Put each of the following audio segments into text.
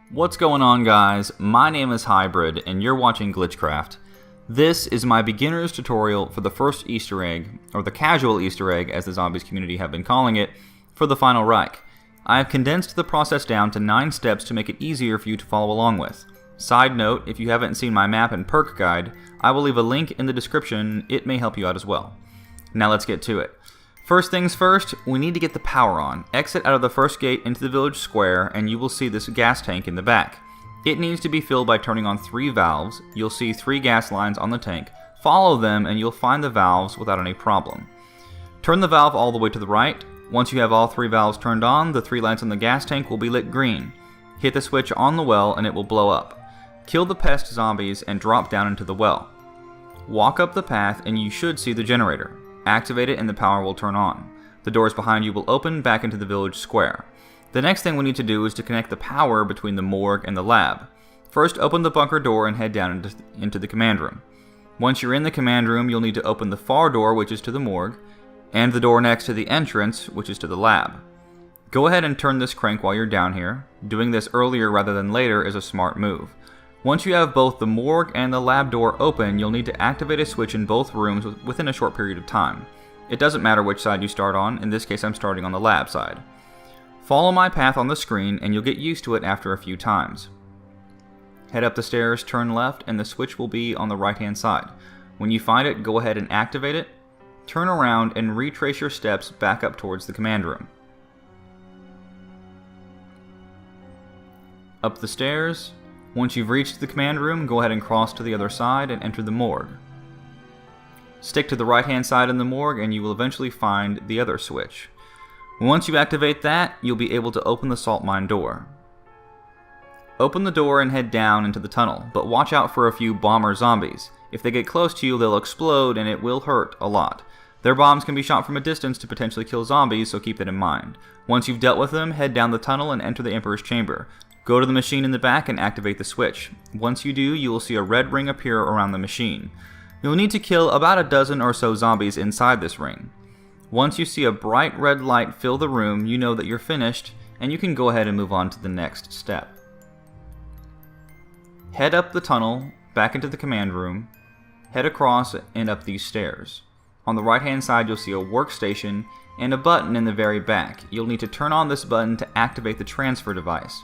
What's going on, guys? My name is Hybrid and you're watching GlitchCraft. This is my beginner's tutorial for the first Easter egg, or the casual Easter egg as the zombies community have been calling it, for the Final Reich. I have condensed the process down to 9 steps to make it easier for you to follow along with. Side note, if you haven't seen my map and perk guide, I will leave a link in the description. It may help you out as well. Now let's get to it. First things first, we need to get the power on. Exit out of the first gate into the village square and you will see this gas tank in the back. It needs to be filled by turning on 3 valves. You'll see 3 gas lines on the tank. Follow them and you'll find the valves without any problem. Turn the valve all the way to the right. Once you have all 3 valves turned on, the 3 lights on the gas tank will be lit green. Hit the switch on the well and it will blow up. Kill the pest zombies and drop down into the well. Walk up the path and you should see the generator. Activate it and the power will turn on. The doors behind you will open back into the village square. The next thing we need to do is to connect the power between the morgue and the lab. First, open the bunker door and head down into the command room. Once you're in the command room, you'll need to open the far door, which is to the morgue, and the door next to the entrance, which is to the lab. Go ahead and turn this crank while you're down here. Doing this earlier rather than later is a smart move. Once you have both the morgue and the lab door open, you'll need to activate a switch in both rooms within a short period of time. It doesn't matter which side you start on. In this case, I'm starting on the lab side. Follow my path on the screen and you'll get used to it after a few times. Head up the stairs, turn left, and the switch will be on the right hand side. When you find it, go ahead and activate it. Turn around and retrace your steps back up towards the command room. Up the stairs. Once you've reached the command room, go ahead and cross to the other side and enter the morgue. Stick to the right hand side in the morgue and you will eventually find the other switch. Once you activate that, you'll be able to open the salt mine door. Open the door and head down into the tunnel, but watch out for a few bomber zombies. If they get close to you, they'll explode and it will hurt a lot. Their bombs can be shot from a distance to potentially kill zombies, so keep that in mind. Once you've dealt with them, head down the tunnel and enter the Emperor's chamber. Go to the machine in the back and activate the switch. Once you do, you will see a red ring appear around the machine. You'll need to kill about a dozen or so zombies inside this ring. Once you see a bright red light fill the room, you know that you're finished, and you can go ahead and move on to the next step. Head up the tunnel, back into the command room, head across and up these stairs. On the right hand side you'll see a workstation and a button in the very back. You'll need to turn on this button to activate the transfer device.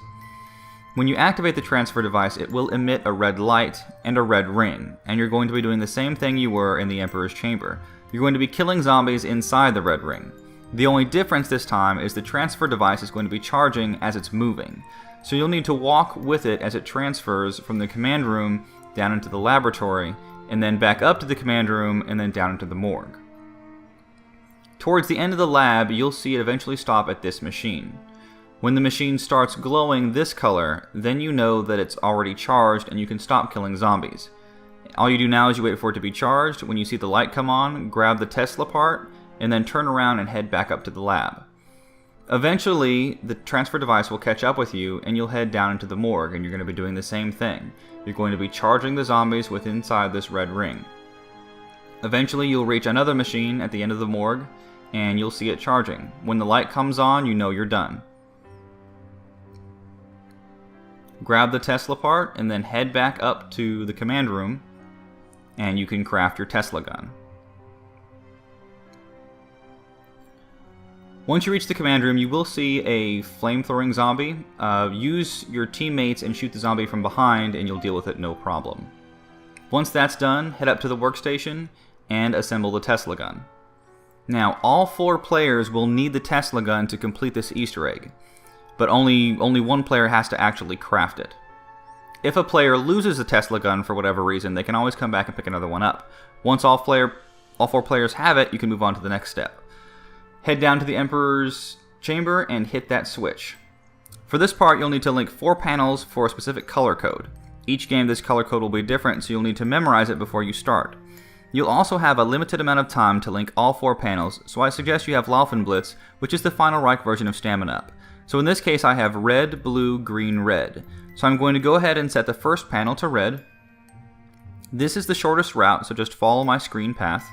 When you activate the transfer device, it will emit a red light and a red ring, and you're going to be doing the same thing you were in the Emperor's chamber. You're going to be killing zombies inside the red ring. The only difference this time is the transfer device is going to be charging as it's moving, so you'll need to walk with it as it transfers from the command room down into the laboratory, and then back up to the command room, and then down into the morgue. Towards the end of the lab, you'll see it eventually stop at this machine. When the machine starts glowing this color, then you know that it's already charged and you can stop killing zombies. All you do now is you wait for it to be charged. When you see the light come on, grab the Tesla part, and then turn around and head back up to the lab. Eventually, the transfer device will catch up with you and you'll head down into the morgue and you're going to be doing the same thing. You're going to be charging the zombies with inside this red ring. Eventually, you'll reach another machine at the end of the morgue and you'll see it charging. When the light comes on, you know you're done. Grab the Tesla part and then head back up to the command room and you can craft your Tesla gun. Once you reach the command room, you will see a flame-throwing zombie. Use your teammates and shoot the zombie from behind and you'll deal with it no problem. Once that's done, head up to the workstation and assemble the Tesla gun. Now, all 4 players will need the Tesla gun to complete this Easter egg, but only one player has to actually craft it. If a player loses a Tesla gun for whatever reason, they can always come back and pick another one up. Once all 4 players have it, you can move on to the next step. Head down to the Emperor's chamber and hit that switch. For this part, you'll need to link 4 panels for a specific color code. Each game this color code will be different, so you'll need to memorize it before you start. You'll also have a limited amount of time to link all 4 panels, so I suggest you have Laufenblitz, which is the Final Reich version of Stamina Up. So in this case I have red, blue, green, red. So I'm going to go ahead and set the first panel to red. This is the shortest route, so just follow my screen path.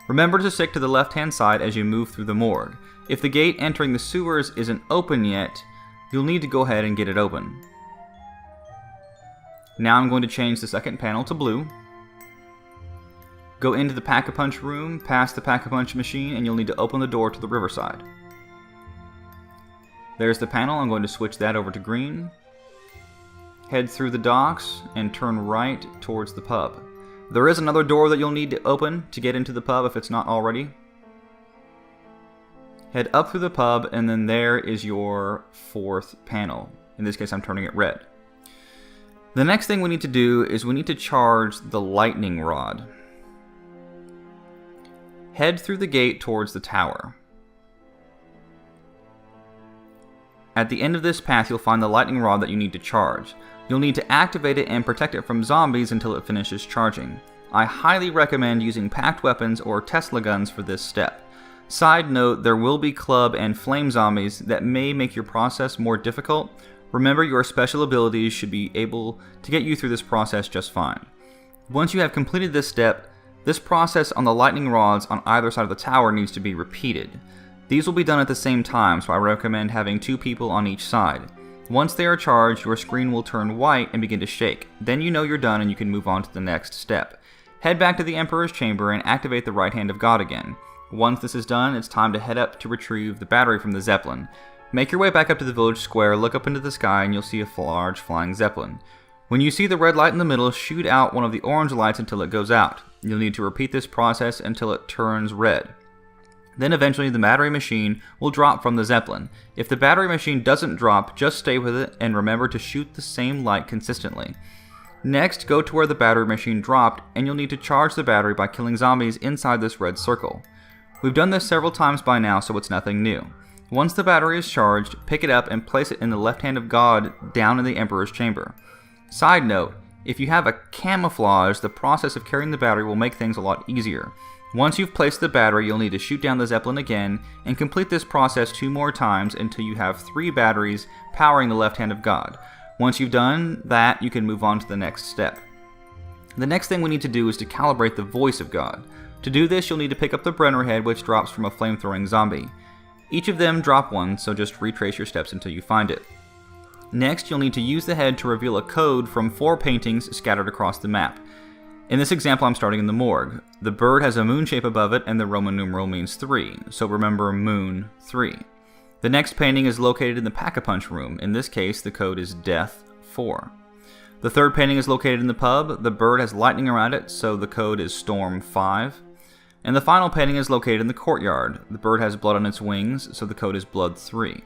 Remember to stick to the left hand side as you move through the morgue. If the gate entering the sewers isn't open yet, you'll need to go ahead and get it open. Now I'm going to change the second panel to blue. Go into the Pack-a-Punch room, past the Pack-a-Punch machine, and you'll need to open the door to the riverside. There's the panel. I'm going to switch that over to green. Head through the docks and turn right towards the pub. There is another door that you'll need to open to get into the pub if it's not already. Head up through the pub, and then there is your fourth panel. In this case, I'm turning it red. The next thing we need to do is we need to charge the lightning rod. Head through the gate towards the tower. At the end of this path, you'll find the lightning rod that you need to charge. You'll need to activate it and protect it from zombies until it finishes charging. I highly recommend using packed weapons or Tesla guns for this step. Side note, there will be club and flame zombies that may make your process more difficult. Remember, your special abilities should be able to get you through this process just fine. Once you have completed this step, this process on the lightning rods on either side of the tower needs to be repeated. These will be done at the same time, so I recommend having 2 people on each side. Once they are charged, your screen will turn white and begin to shake. Then you know you're done and you can move on to the next step. Head back to the Emperor's Chamber and activate the right hand of God again. Once this is done, it's time to head up to retrieve the battery from the Zeppelin. Make your way back up to the village square, look up into the sky, and you'll see a large flying Zeppelin. When you see the red light in the middle, shoot out one of the orange lights until it goes out. You'll need to repeat this process until it turns red. Then eventually the battery machine will drop from the Zeppelin. If the battery machine doesn't drop, just stay with it and remember to shoot the same light consistently. Next, go to where the battery machine dropped, and you'll need to charge the battery by killing zombies inside this red circle. We've done this several times by now, so it's nothing new. Once the battery is charged, pick it up and place it in the left hand of God down in the Emperor's Chamber. Side note, if you have a camouflage, the process of carrying the battery will make things a lot easier. Once you've placed the battery, you'll need to shoot down the Zeppelin again and complete this process 2 more times until you have 3 batteries powering the left hand of God. Once you've done that, you can move on to the next step. The next thing we need to do is to calibrate the voice of God. To do this, you'll need to pick up the Brenner head, which drops from a flame-throwing zombie. Each of them drop one, so just retrace your steps until you find it. Next, you'll need to use the head to reveal a code from 4 paintings scattered across the map. In this example, I'm starting in the morgue. The bird has a moon shape above it, and the Roman numeral means 3, so remember Moon 3. The next painting is located in the Pack-a-Punch room. In this case, the code is Death 4. The third painting is located in the pub. The bird has lightning around it, so the code is Storm 5. And the final painting is located in the courtyard. The bird has blood on its wings, so the code is Blood 3.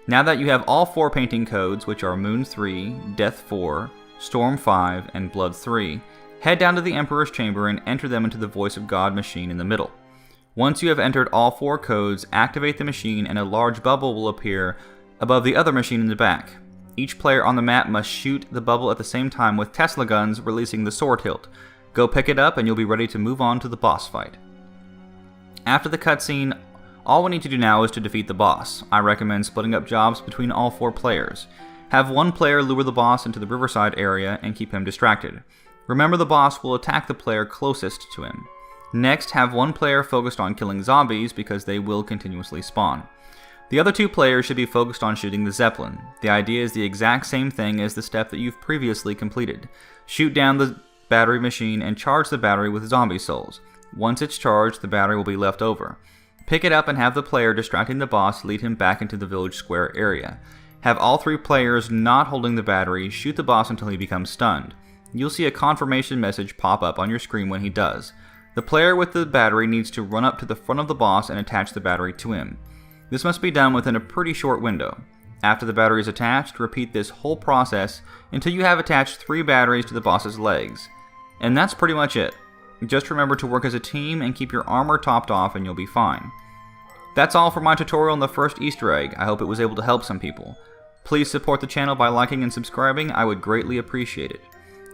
Now that you have all 4 painting codes, which are Moon 3, Death 4, Storm 5, and Blood 3, head down to the Emperor's Chamber and enter them into the Voice of God machine in the middle. Once you have entered all 4 codes, activate the machine and a large bubble will appear above the other machine in the back. Each player on the map must shoot the bubble at the same time with Tesla guns, releasing the sword hilt. Go pick it up and you'll be ready to move on to the boss fight. After the cutscene, all we need to do now is to defeat the boss. I recommend splitting up jobs between all 4 players. Have one player lure the boss into the riverside area and keep him distracted. Remember, the boss will attack the player closest to him. Next, have one player focused on killing zombies because they will continuously spawn. The other 2 players should be focused on shooting the Zeppelin. The idea is the exact same thing as the step that you've previously completed. Shoot down the battery machine and charge the battery with zombie souls. Once it's charged, the battery will be left over. Pick it up and have the player distracting the boss lead him back into the village square area. Have all 3 players not holding the battery shoot the boss until he becomes stunned. You'll see a confirmation message pop up on your screen when he does. The player with the battery needs to run up to the front of the boss and attach the battery to him. This must be done within a pretty short window. After the battery is attached, repeat this whole process until you have attached 3 batteries to the boss's legs. And that's pretty much it. Just remember to work as a team and keep your armor topped off and you'll be fine. That's all for my tutorial on the first Easter egg. I hope it was able to help some people. Please support the channel by liking and subscribing. I would greatly appreciate it.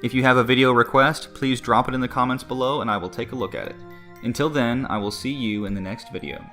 If you have a video request, please drop it in the comments below and I will take a look at it. Until then, I will see you in the next video.